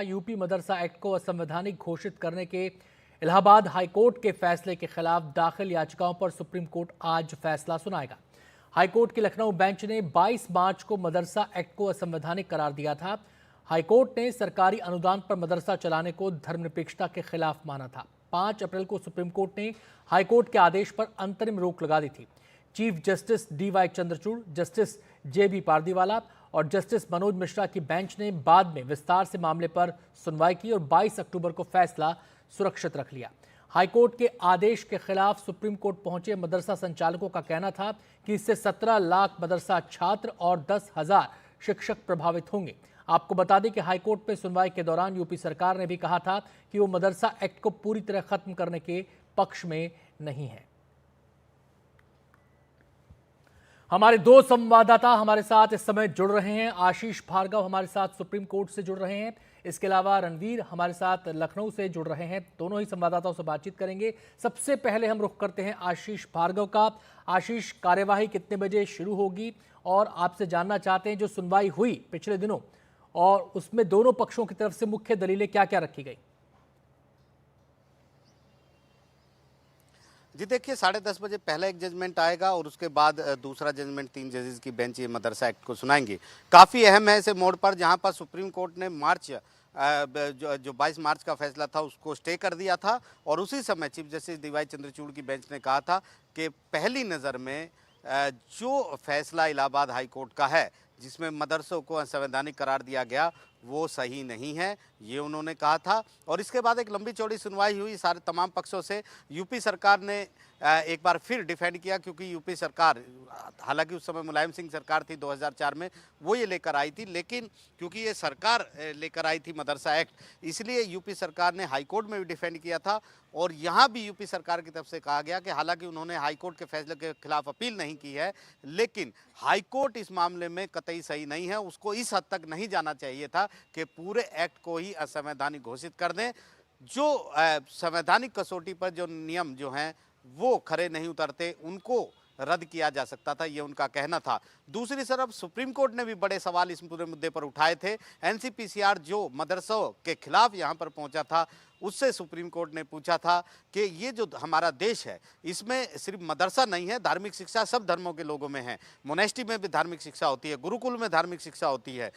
UP मदरसा act को असंवैधानिक घोषित करने के इलाहाबाद हाईकोर्ट के फैसले के खिलाफ दाखिल याचिकाओं पर सुप्रीम कोर्ट आज फैसला सुनाएगा। हाईकोर्ट की लखनऊ बेंच ने 22 मार्च को मदरसा एक्ट को असंवैधानिक करार दिया था। हाईकोर्ट ने सरकारी अनुदान पर मदरसा चलाने को धर्मनिरपेक्षता के खिलाफ माना था। 5 अप्रैल को सुप्रीम कोर्ट ने हाईकोर्ट के आदेश पर अंतरिम रोक लगा दी थी। Chief justice DY Chandrachud, justice JB Pardiwala और जस्टिस मनोज मिश्रा की बेंच ने बाद में विस्तार से मामले पर सुनवाई की और 22 अक्टूबर को फैसला सुरक्षित रख लिया। हाईकोर्ट के आदेश के खिलाफ सुप्रीम कोर्ट पहुंचे मदरसा संचालकों का कहना था कि इससे 17 लाख मदरसा छात्र और 10,000 शिक्षक प्रभावित होंगे। आपको बता दें कि हाईकोर्ट में सुनवाई के दौरान यूपी सरकार ने भी कहा था कि वो मदरसा एक्ट को पूरी तरह खत्म करने के पक्ष में नहीं है। हमारे 2 संवाददाता हमारे साथ इस समय जुड़ रहे हैं। आशीष भार्गव हमारे साथ सुप्रीम कोर्ट से जुड़ रहे हैं, इसके अलावा रणवीर हमारे साथ लखनऊ से जुड़ रहे हैं। दोनों ही संवाददाताओं से बातचीत करेंगे। सबसे पहले हम रुख करते हैं आशीष भार्गव का। आशीष, कार्यवाही कितने बजे शुरू होगी और आपसे जानना चाहते हैं जो सुनवाई हुई पिछले दिनों और उसमें दोनों पक्षों की तरफ से मुख्य दलीलें क्या क्या रखी गई? जी देखिए, 10:30 बजे पहला एक जजमेंट आएगा और उसके बाद दूसरा जजमेंट 3 जजेस की बेंच ये मदरसा एक्ट को सुनाएंगे। काफ़ी अहम है इसे मोड़ पर, जहां पर सुप्रीम कोर्ट ने जो 22 मार्च का फैसला था उसको स्टे कर दिया था और उसी समय चीफ जस्टिस DY चंद्रचूड़ की बेंच ने कहा था कि पहली नज़र में जो फैसला इलाहाबाद हाई कोर्ट का है जिसमें मदरसों को असंवैधानिक करार दिया गया वो सही नहीं है, ये उन्होंने कहा था। और इसके बाद एक लंबी चौड़ी सुनवाई हुई सारे तमाम पक्षों से। यूपी सरकार ने एक बार फिर डिफेंड किया, क्योंकि यूपी सरकार, हालांकि उस समय मुलायम सिंह सरकार थी 2004 में, वो ये लेकर आई थी, लेकिन क्योंकि ये सरकार लेकर आई थी मदरसा एक्ट, इसलिए यूपी सरकार ने हाई कोर्ट में भी डिफेंड किया था। और यहाँ भी यूपी सरकार की तरफ से कहा गया कि हालांकि उन्होंने हाई कोर्ट के फैसले के खिलाफ अपील नहीं की है, लेकिन हाई कोर्ट इस मामले में कतई सही नहीं है। उसको इस हद तक नहीं जाना चाहिए था कि पूरे एक्ट को ही असंवैधानिक घोषित कर दें। जो संवैधानिक कसौटी पर जो नियम जो हैं वो खरे नहीं उतरते, उनको रद्द किया जा सकता था, ये उनका कहना था। दूसरी तरफ सुप्रीम कोर्ट ने भी बड़े सवाल इस पूरे मुद्दे पर उठाए थे। NCPCR जो मदरसों के खिलाफ यहाँ पर पहुंचा था, उससे सुप्रीम कोर्ट ने पूछा था कि ये जो हमारा देश है इसमें सिर्फ मदरसा नहीं है, धार्मिक शिक्षा सब धर्मों के लोगों में है। मोनेस्ट्री में भी धार्मिक शिक्षा होती है, गुरुकुल में धार्मिक शिक्षा होती है,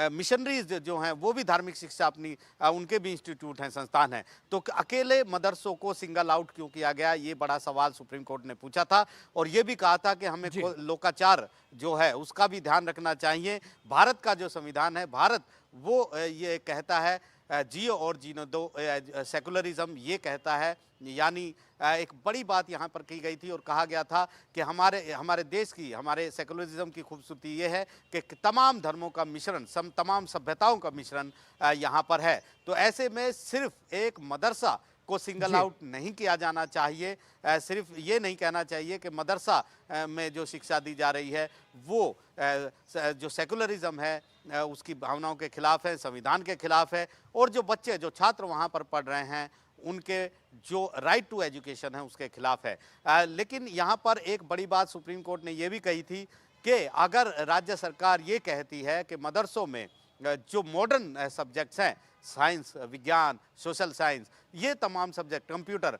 मिशनरीज जो हैं वो भी धार्मिक शिक्षा अपनी उनके भी इंस्टीट्यूट हैं, संस्थान हैं। तो अकेले मदरसों को सिंगल आउट क्यों किया गया, ये बड़ा सवाल सुप्रीम कोर्ट ने पूछा था। और ये भी कहा था कि हमें लोकाचार जो है उसका भी ध्यान रखना चाहिए। भारत का जो संविधान है, भारत वो ये कहता है जियो और जीने दो, सेकुलरिज्म ये कहता है। यानी एक बड़ी बात यहाँ पर की गई थी और कहा गया था कि हमारे देश की, हमारे सेकुलरिज्म की खूबसूरती ये है कि तमाम धर्मों का मिश्रण, तमाम सभ्यताओं का मिश्रण यहाँ पर है। तो ऐसे में सिर्फ एक मदरसा को सिंगल आउट नहीं किया जाना चाहिए। सिर्फ ये नहीं कहना चाहिए कि मदरसा में जो शिक्षा दी जा रही है वो जो सेकुलरिज्म है उसकी भावनाओं के खिलाफ है, संविधान के खिलाफ है। और जो बच्चे, जो छात्र वहाँ पर पढ़ रहे हैं, उनके जो राइट टू एजुकेशन है उसके खिलाफ है। लेकिन यहाँ पर एक बड़ी बात सुप्रीम कोर्ट ने ये भी कही थी कि अगर राज्य सरकार ये कहती है कि मदरसों में जो मॉडर्न सब्जेक्ट्स हैं, साइंस, विज्ञान, सोशल साइंस, ये तमाम सब्जेक्ट, कंप्यूटर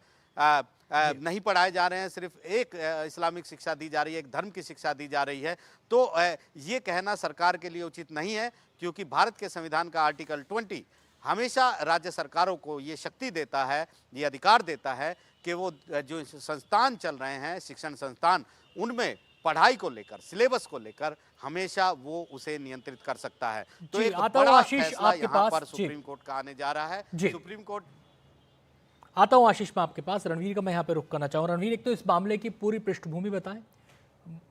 नहीं पढ़ाए जा रहे हैं, सिर्फ एक इस्लामिक शिक्षा दी जा रही है, एक धर्म की शिक्षा दी जा रही है, तो ये कहना सरकार के लिए उचित नहीं है। क्योंकि भारत के संविधान का आर्टिकल 20 हमेशा राज्य सरकारों को ये शक्ति देता है, ये अधिकार देता है कि वो जो संस्थान चल रहे हैं, शिक्षण संस्थान, उनमें पढ़ाई को लेकर, सिलेबस को लेकर हमेशा वो उसे नियंत्रित कर सकता है। तो एक बड़ा फैसला यहाँ पर सुप्रीम कोर्ट का आने जा रहा है। सुप्रीम कोर्ट आता हूं आशीष, मैं आपके पास। रणवीर का मैं यहाँ पे रुख करना चाहूँ। रणवीर, एक तो इस मामले की पूरी पृष्ठभूमि बताएं,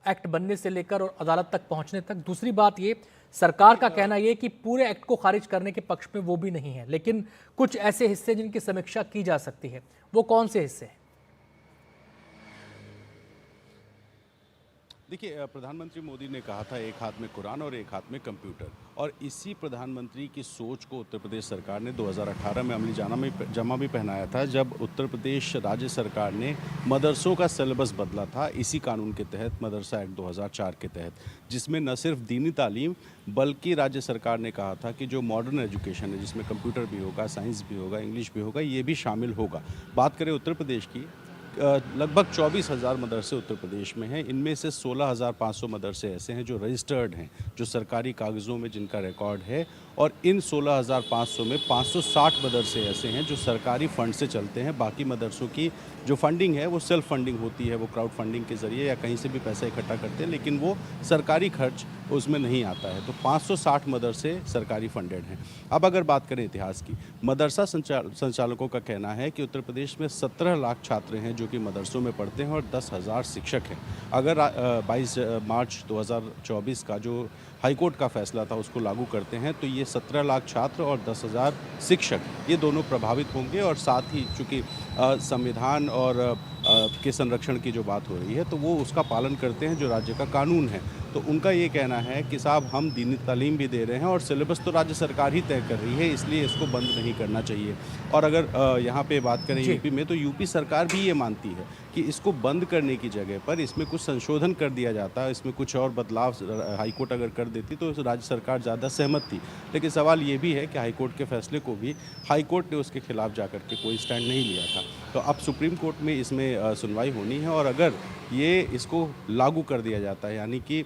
एक्ट बनने से लेकर और अदालत तक पहुंचने तक। दूसरी बात ये, सरकार का कहना ये कि पूरे एक्ट को खारिज करने के पक्ष में वो भी नहीं है, लेकिन कुछ ऐसे हिस्से जिनकी समीक्षा की जा सकती है, वो कौन से हिस्से हैं? देखिए, प्रधानमंत्री मोदी ने कहा था एक हाथ में कुरान और एक हाथ में कंप्यूटर, और इसी प्रधानमंत्री की सोच को उत्तर प्रदेश सरकार ने 2018 में अमली जमा भी पहनाया था, जब उत्तर प्रदेश राज्य सरकार ने मदरसों का सिलेबस बदला था इसी कानून के तहत, मदरसा एक्ट 2004 के तहत, जिसमें न सिर्फ दीनी तालीम बल्कि राज्य सरकार ने कहा था कि जो मॉडर्न एजुकेशन है, जिसमें कंप्यूटर भी होगा, साइंस भी होगा, इंग्लिश भी होगा, ये भी शामिल होगा। बात करें उत्तर प्रदेश की, लगभग 24,000 मदरसे उत्तर प्रदेश में हैं। इनमें से 16,500 मदरसे ऐसे हैं जो रजिस्टर्ड हैं, जो सरकारी कागज़ों में जिनका रिकॉर्ड है, और इन 16,500 में 560 मदरसे ऐसे हैं जो सरकारी फ़ंड से चलते हैं। बाकी मदरसों की जो फंडिंग है वो सेल्फ फंडिंग होती है, वो क्राउड फंडिंग के ज़रिए या कहीं से भी पैसा इकट्ठा करते हैं, लेकिन वो सरकारी खर्च उसमें नहीं आता है। तो 560 मदरसे सरकारी फंडेड हैं। अब अगर बात करें इतिहास की, मदरसा संचालकों का कहना है कि उत्तर प्रदेश में 17 लाख छात्र हैं जो कि मदरसों में पढ़ते हैं और 10,000 शिक्षक हैं। अगर 22 मार्च 2024 का जो हाईकोर्ट का फैसला था उसको लागू करते हैं तो ये 17 लाख छात्र और 10,000 शिक्षक, ये दोनों प्रभावित होंगे। और साथ ही चूँकि संविधान और के संरक्षण की जो बात हो रही है तो वो उसका पालन करते हैं जो राज्य का कानून है। तो उनका ये कहना है कि साहब, हम दीनी तालीम भी दे रहे हैं और सिलेबस तो राज्य सरकार ही तय कर रही है, इसलिए इसको बंद नहीं करना चाहिए। और अगर यहाँ पे बात करें यूपी में, तो यूपी सरकार भी ये मानती है कि इसको बंद करने की जगह पर इसमें कुछ संशोधन कर दिया जाता, इसमें कुछ और बदलाव हाईकोर्ट अगर कर देती तो राज्य सरकार ज़्यादा सहमत थी। लेकिन सवाल ये भी है कि हाईकोर्ट के फैसले को भी हाईकोर्ट ने उसके खिलाफ जाकर के कोई स्टैंड नहीं लिया था। तो अब सुप्रीम कोर्ट में इसमें सुनवाई होनी है, और अगर ये इसको लागू कर दिया जाता है, यानी कि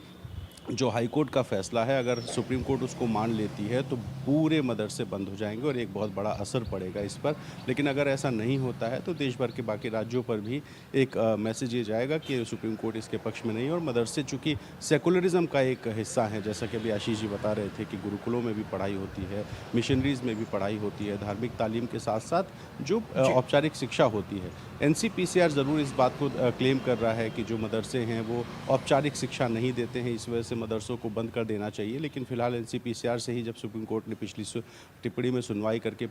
जो हाई कोर्ट का फैसला है अगर सुप्रीम कोर्ट उसको मान लेती है तो पूरे मदरसे बंद हो जाएंगे और एक बहुत बड़ा असर पड़ेगा इस पर। लेकिन अगर ऐसा नहीं होता है तो देश भर के बाकी राज्यों पर भी एक मैसेज ये जाएगा कि सुप्रीम कोर्ट इसके पक्ष में नहीं है। और मदरसे चूँकि सेकुलरिज्म का एक हिस्सा है, जैसा कि अभी आशीष जी बता रहे थे कि गुरुकुलों में भी पढ़ाई होती है, मिशनरीज़ में भी पढ़ाई होती है, धार्मिक तालीम के साथ साथ जो औपचारिक शिक्षा होती है। NCPCR ज़रूर इस बात को क्लेम कर रहा है कि जो मदरसे हैं वो औपचारिक शिक्षा नहीं देते हैं, इस वजह से मदरसों को बंद कर देना चाहिए। लेकिन फिलहाल NCPCR से ही जब सुप्रीम कोर्ट ने पिछली टिप्पणी में सुनवाई करके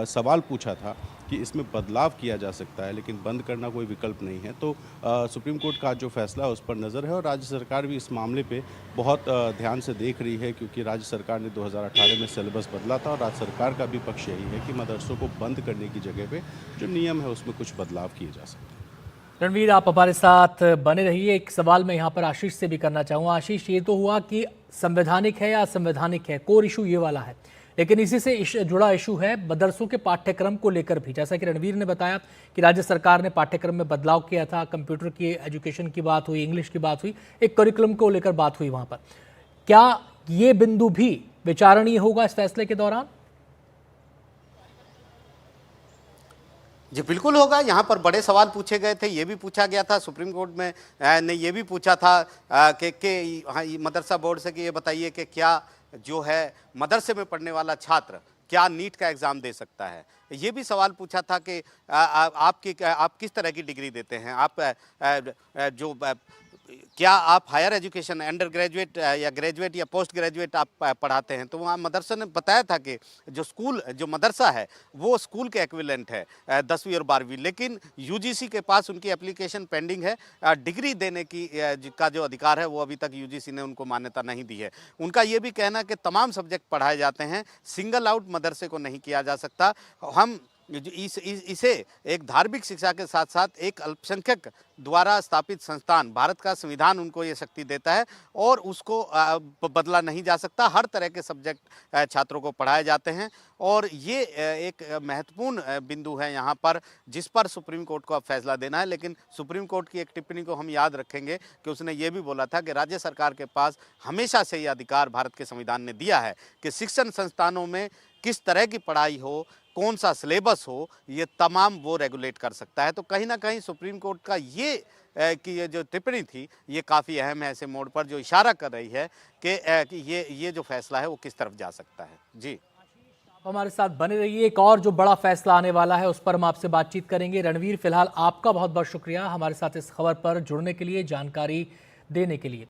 सवाल पूछा था कि इसमें बदलाव किया जा सकता है लेकिन बंद करना कोई विकल्प नहीं है, तो सुप्रीम कोर्ट का जो फैसला है उस पर नज़र है। और राज्य सरकार भी इस मामले पे बहुत ध्यान से देख रही है, क्योंकि राज्य सरकार ने 2018 में सिलेबस बदला था और राज्य सरकार का भी पक्ष यही है कि मदरसों को बंद करने की जगह पे जो नियम है उसमें कुछ बदलाव किए जा सकते हैं। रणवीर, आप हमारे साथ बने रहिए। एक सवाल मैं यहाँ पर आशीष से भी करना चाहूँगा। आशीष, ये तो हुआ कि संवैधानिक है या असंवैधानिक है, कोर इशू ये वाला है, लेकिन इसी से जुड़ा इशू है मदरसों के पाठ्यक्रम को लेकर भी। जैसा कि रणवीर ने बताया कि राज्य सरकार ने पाठ्यक्रम में बदलाव किया था, कंप्यूटर की एजुकेशन की बात हुई, इंग्लिश की बात हुई, एक करिकुलम को लेकर बात हुई वहाँ पर। क्या ये बिंदु भी विचारणीय होगा इस फैसले के दौरान? जी बिल्कुल होगा। यहाँ पर बड़े सवाल पूछे गए थे, ये भी पूछा गया था सुप्रीम कोर्ट में ने ये भी पूछा था कि हाँ, मदरसा बोर्ड से कि ये बताइए कि क्या जो है मदरसे में पढ़ने वाला छात्र क्या नीट का एग्ज़ाम दे सकता है। ये भी सवाल पूछा था कि आप किस तरह की डिग्री देते हैं, क्या आप हायर एजुकेशन अंडर ग्रेजुएट या ग्रेजुएट या पोस्ट ग्रेजुएट आप पढ़ाते हैं। तो वहाँ मदरसा ने बताया था कि जो मदरसा है वो स्कूल के एक्विवेलेंट है 10वीं और 12वीं, लेकिन UGC के पास उनकी एप्लीकेशन पेंडिंग है। डिग्री देने की का जो अधिकार है वो अभी तक UGC ने उनको मान्यता नहीं दी है। उनका ये भी कहना है कि तमाम सब्जेक्ट पढ़ाए जाते हैं, सिंगल आउट मदरसे को नहीं किया जा सकता। हम इसे एक धार्मिक शिक्षा के साथ साथ एक अल्पसंख्यक द्वारा स्थापित संस्थान, भारत का संविधान उनको ये शक्ति देता है और उसको बदला नहीं जा सकता। हर तरह के सब्जेक्ट छात्रों को पढ़ाए जाते हैं और ये एक महत्वपूर्ण बिंदु है यहाँ पर, जिस पर सुप्रीम कोर्ट को अब फैसला देना है। लेकिन सुप्रीम कोर्ट की एक टिप्पणी को हम याद रखेंगे कि उसने ये भी बोला था कि राज्य सरकार के पास हमेशा से ये अधिकार भारत के संविधान ने दिया है कि शिक्षण संस्थानों में किस तरह की पढ़ाई हो, कौन सा सिलेबस हो, ये तमाम वो रेगुलेट कर सकता है। तो कहीं ना कहीं सुप्रीम कोर्ट का ये जो टिप्पणी थी ये काफ़ी अहम है, ऐसे मोड़ पर जो इशारा कर रही है कि ये जो फैसला है वो किस तरफ जा सकता है। जी हमारे साथ बने रहिए। एक और जो बड़ा फैसला आने वाला है उस पर हम आपसे बातचीत करेंगे। रणवीर, फिलहाल आपका बहुत बहुत शुक्रिया हमारे साथ इस खबर पर जुड़ने के लिए, जानकारी देने के लिए।